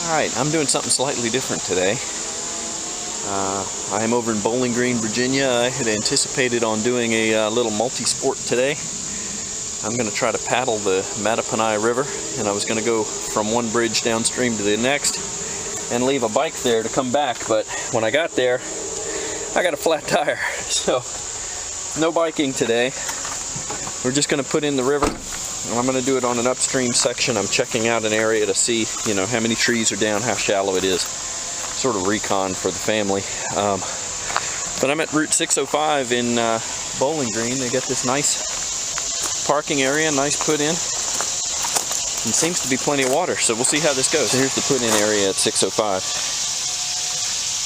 Alright, I'm doing something slightly different today. I am over in Bowling Green, Virginia. I had anticipated on doing a little multi-sport today. I'm going to try to paddle the Mattaponi River, and I was going to go from one bridge downstream to the next and leave a bike there to come back, but when I got there, I got a flat tire, so no biking today. We're just going to put in the river. I'm going to do it on an upstream section. I'm checking out an area to see, how many trees are down, how shallow it is. Sort of recon for the family. But I'm at Route 605 in Bowling Green. They got this nice parking area, nice put in. And seems to be plenty of water, so we'll see how this goes. So here's the put in area at 605.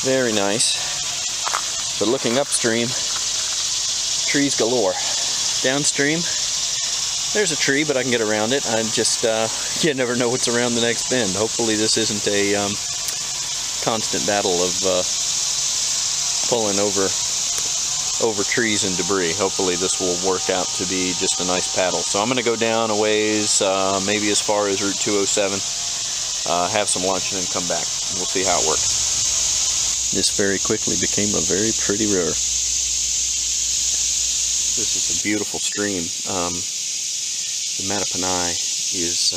Very nice. But looking upstream, trees galore. Downstream, there's a tree, but I can get around it. I just, you never know what's around the next bend. Hopefully this isn't a constant battle of pulling over trees and debris. Hopefully this will work out to be just a nice paddle. So I'm going to go down a ways, maybe as far as Route 207, have some lunch and then come back. We'll see how it works. This very quickly became a very pretty river. This is a beautiful stream. The Mattaponi is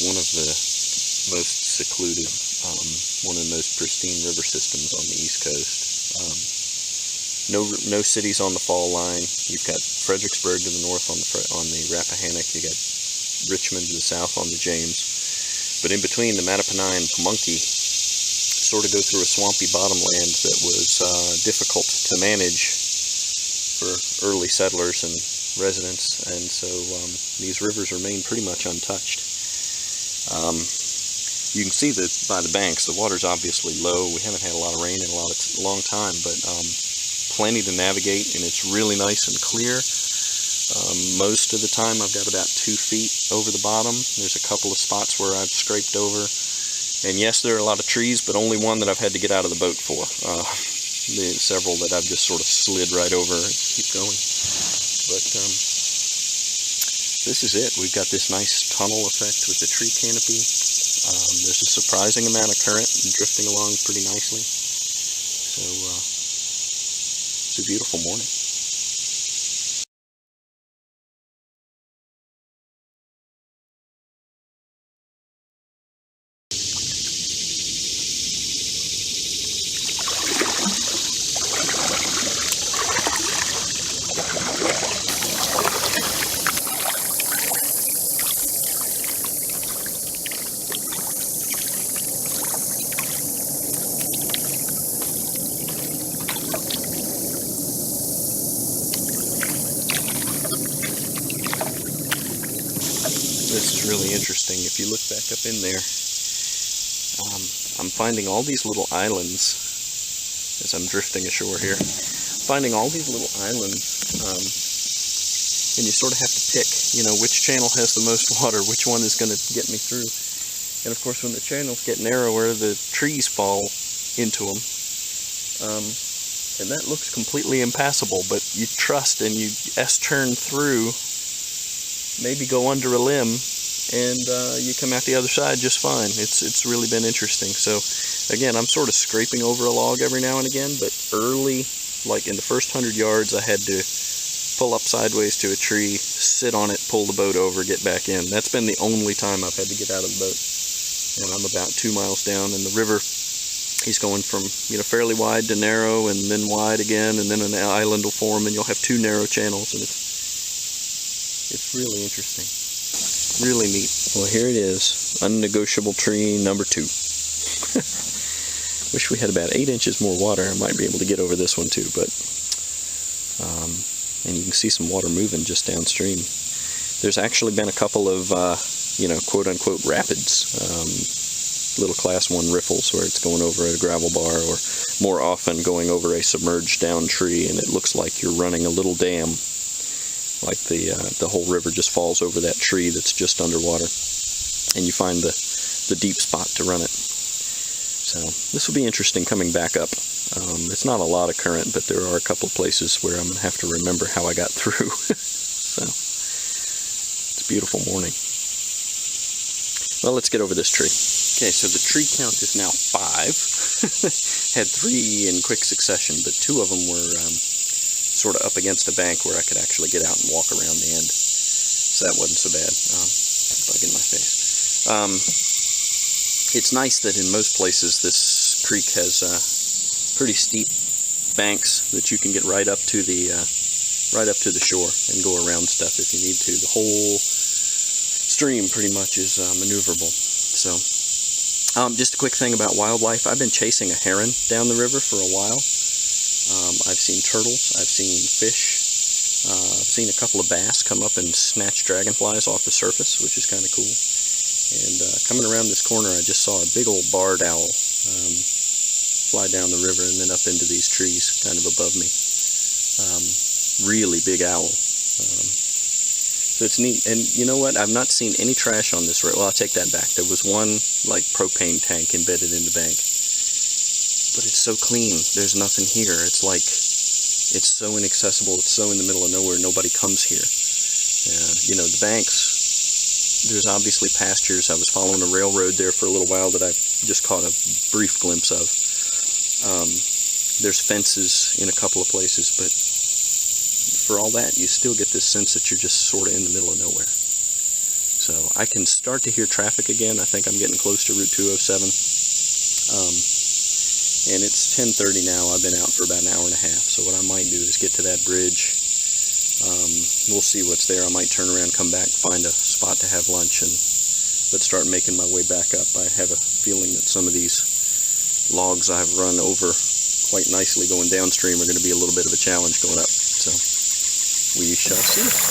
one of the most secluded, one of the most pristine river systems on the East Coast. No cities on the fall line. You've got Fredericksburg to the north on the Rappahannock. You got Richmond to the south on the James. But in between, the Mattaponi and Pamunkey sort of go through a swampy bottomland that was difficult to manage for early settlers and residents, and so these rivers remain pretty much untouched. You can see that by the banks, the water's obviously low. We haven't had a lot of rain in a long time, but plenty to navigate, and it's really nice and clear. Most of the time I've got about 2 feet over the bottom. There's a couple of spots where I've scraped over. And yes, there are a lot of trees, but only one that I've had to get out of the boat for. Several that I've just sort of slid right over and keep going. But this is it. We've got this nice tunnel effect with the tree canopy. There's a surprising amount of current and drifting along pretty nicely. So it's a beautiful morning. This is really interesting. If you look back up in there, I'm finding all these little islands as I'm drifting ashore here. Finding all these little islands, and you sort of have to pick, which channel has the most water, which one is going to get me through. And of course, when the channels get narrower, the trees fall into them. And that looks completely impassable, but you trust and you S-turn through, maybe go under a limb, and you come out the other side just fine. It's really been interesting. So again, I'm sort of scraping over a log every now and again, but early, like in the first 100 yards, I had to pull up sideways to a tree, sit on it, pull the boat over, get back in. That's been the only time I've had to get out of the boat. And I'm about 2 miles down, and the river, he's going from fairly wide to narrow, and then wide again, and then an island will form, and you'll have 2 narrow channels, and it's really interesting. Really neat. Well, here it is. Unnegotiable tree number 2. Wish we had about 8 inches more water. I might be able to get over this one too, but and you can see some water moving just downstream. There's actually been a couple of quote-unquote rapids, little class 1 riffles where it's going over a gravel bar, or more often going over a submerged down tree, and it looks like you're running a little dam. Like the whole river just falls over that tree that's just underwater, and you find the deep spot to run it. So this will be interesting coming back up. It's not a lot of current, but there are a couple of places where I'm going to have to remember how I got through. So it's a beautiful morning. Well, let's get over this tree. Okay, so the tree count is now 5. Had 3 in quick succession, but 2 of them were sort of up against a bank where I could actually get out and walk around the end. So that wasn't so bad. Bug in my face. It's nice that in most places this creek has pretty steep banks that you can get right up to the shore and go around stuff if you need to. The whole stream pretty much is maneuverable. So, just a quick thing about wildlife. I've been chasing a heron down the river for a while. I've seen turtles. I've seen fish. I've seen a couple of bass come up and snatch dragonflies off the surface, which is kind of cool. And coming around this corner, I just saw a big old barred owl fly down the river and then up into these trees kind of above me. Really big owl. So it's neat. And you know what? I've not seen any trash on this road. Well, I'll take that back. There was one like propane tank embedded in the bank. But it's so clean. There's nothing here. It's like, it's so inaccessible. It's so in the middle of nowhere. Nobody comes here. You know, the banks, there's obviously pastures. I was following a railroad there for a little while that I just caught a brief glimpse of. There's fences in a couple of places, but for all that, you still get this sense that you're just sort of in the middle of nowhere. So I can start to hear traffic again. I think I'm getting close to Route 207. And it's 10:30 now. I've been out for about an hour and a half. So what I might do is get to that bridge. We'll see what's there. I might turn around, come back, find a spot to have lunch, and let's start making my way back up. I have a feeling that some of these logs I've run over quite nicely going downstream are going to be a little bit of a challenge going up. So we shall see.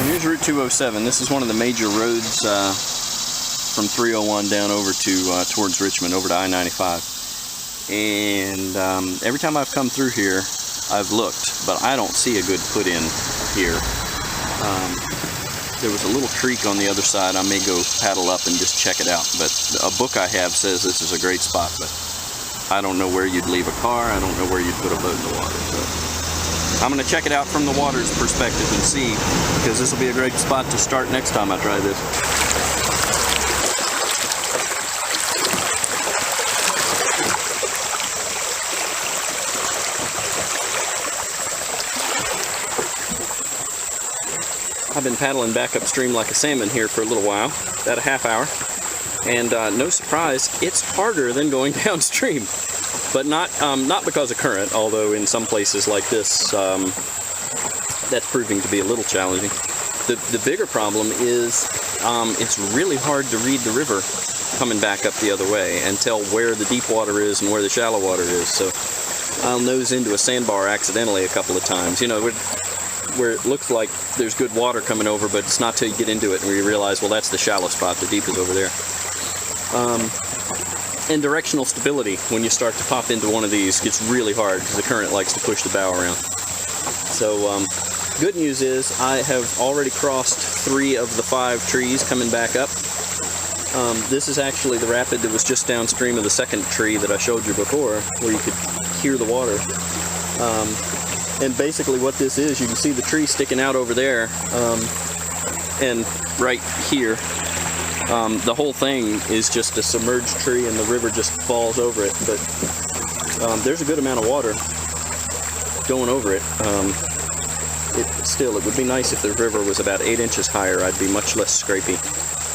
Here's Route 207. This is one of the major roads from 301 down over to towards Richmond, over to I-95. And every time I've come through here, I've looked, but I don't see a good put-in here. There was a little creek on the other side. I may go paddle up and just check it out. But a book I have says this is a great spot, but I don't know where you'd leave a car. I don't know where you'd put a boat in the water. So I'm going to check it out from the water's perspective and see, because this will be a great spot to start next time I try this. I've been paddling back upstream like a salmon here for a little while, about a half hour, and no surprise, it's harder than going downstream. But not because of current, although in some places like this, that's proving to be a little challenging. The bigger problem is it's really hard to read the river coming back up the other way and tell where the deep water is and where the shallow water is. So I'll nose into a sandbar accidentally a couple of times, you know, where it looks like there's good water coming over, but it's not till you get into it and where you realize, well, that's the shallow spot, the deep is over there. And directional stability, when you start to pop into one of these, gets really hard because the current likes to push the bow around. So, good news is I have already crossed 3 of the 5 trees coming back up. This is actually the rapid that was just downstream of the second tree that I showed you before, where you could hear the water. And basically what this is, you can see the tree sticking out over there, and right here. The whole thing is just a submerged tree and the river just falls over it, but there's a good amount of water going over it. It would be nice if the river was about 8 inches higher. I'd be much less scrapey.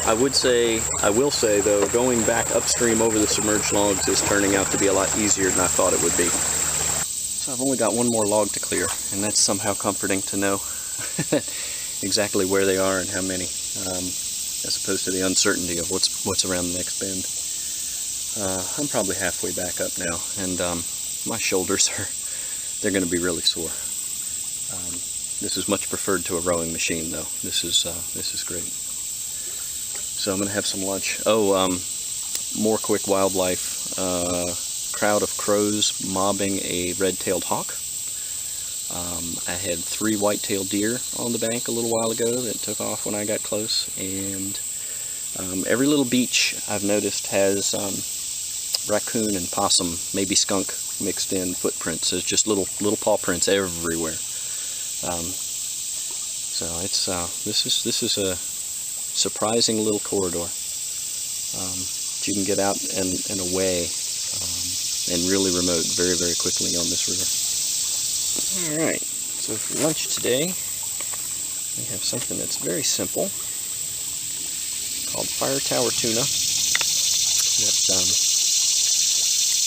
I will say though, going back upstream over the submerged logs is turning out to be a lot easier than I thought it would be. So I've only got one more log to clear, and that's somehow comforting to know exactly where they are and how many, as opposed to the uncertainty of what's around the next bend. I'm probably halfway back up now, and my shoulders they're going to be really sore. This is much preferred to a rowing machine, though. This is great. So I'm going to have some lunch. More quick wildlife. Crowd of crows mobbing a red-tailed hawk. I had 3 white-tailed deer on the bank a little while ago that took off when I got close. And every little beach I've noticed has raccoon and possum, maybe skunk mixed in footprints. There's just little paw prints everywhere. So it's this is a surprising little corridor. You can get out and away and really remote very, very quickly on this river. Alright, so for lunch today we have something that's very simple called Fire Tower Tuna. That, I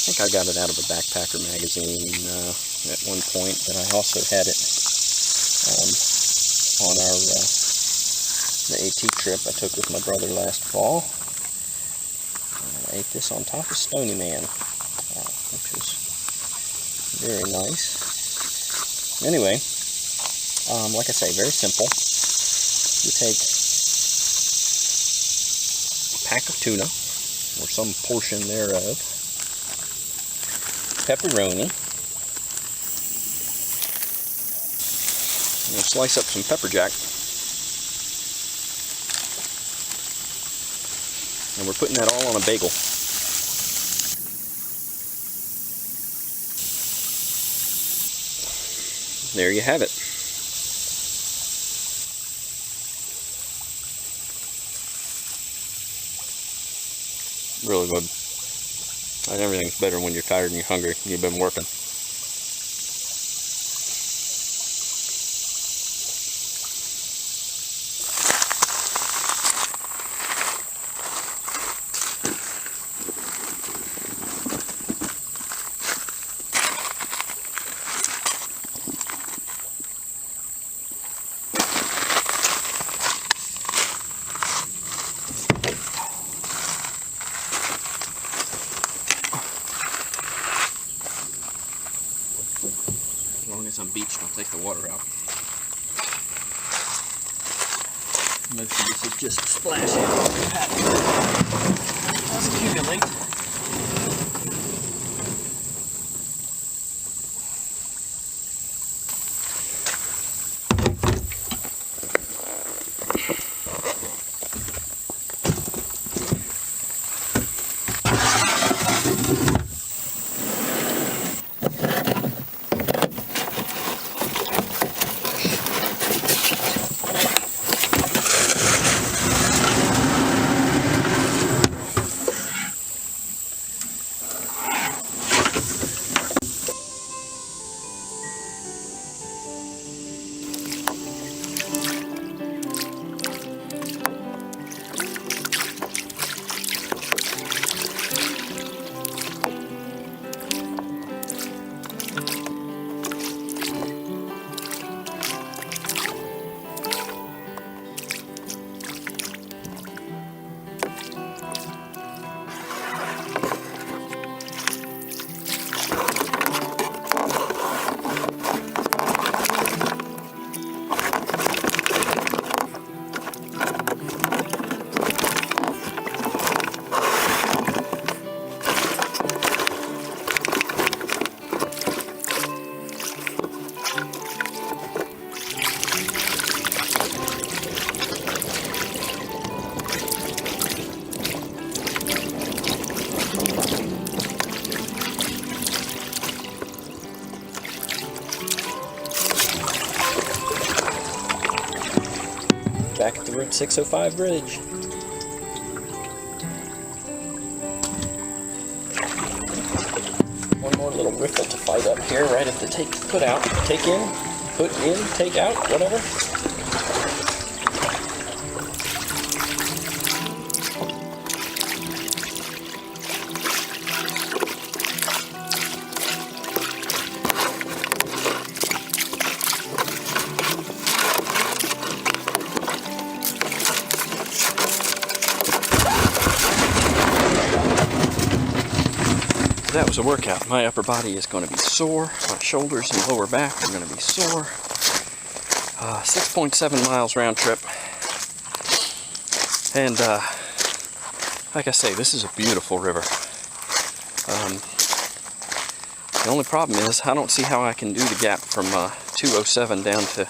think I got it out of a backpacker magazine at one point, but I also had it on the AT trip I took with my brother last fall. I ate this on top of Stony Man, which was very nice. Anyway, like I say, very simple. You take a pack of tuna, or some portion thereof, pepperoni, and slice up some pepper jack. And we're putting that all on a bagel. There you have it. Really good. And everything's better when you're tired and you're hungry and you've been working. As long as I'm beached, I'll take the water out. Most of this is just splashing. Let's accumulate. Back at the Route 605 bridge. riffle to fight up here right at the take in, put in, take out, whatever. That was a workout. My upper body is going to be sore. My shoulders and lower back are going to be sore. 6.7 miles round trip. And like I say, this is a beautiful river. The only problem is I don't see how I can do the gap from 207 down to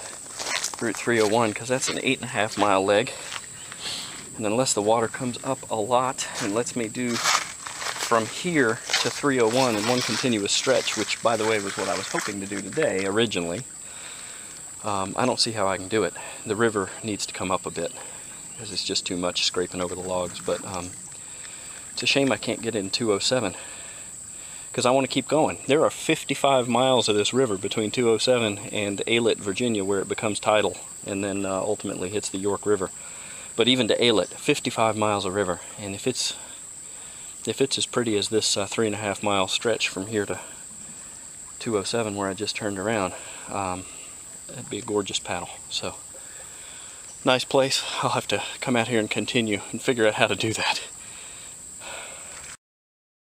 Route 301, because that's an 8.5 mile leg. And unless the water comes up a lot and lets me do from here to 301 in one continuous stretch, which by the way was what I was hoping to do today originally, I don't see how I can do it. The river needs to come up a bit because it's just too much scraping over the logs, but it's a shame I can't get it in 207 because I want to keep going. There are 55 miles of this river between 207 and Aylett, Virginia, where it becomes tidal and then ultimately hits the York River. But even to Aylett, 55 miles of river, and if it's as pretty as this 3.5 mile stretch from here to 207 where I just turned around, that'd be a gorgeous paddle. So, nice place. I'll have to come out here and continue and figure out how to do that.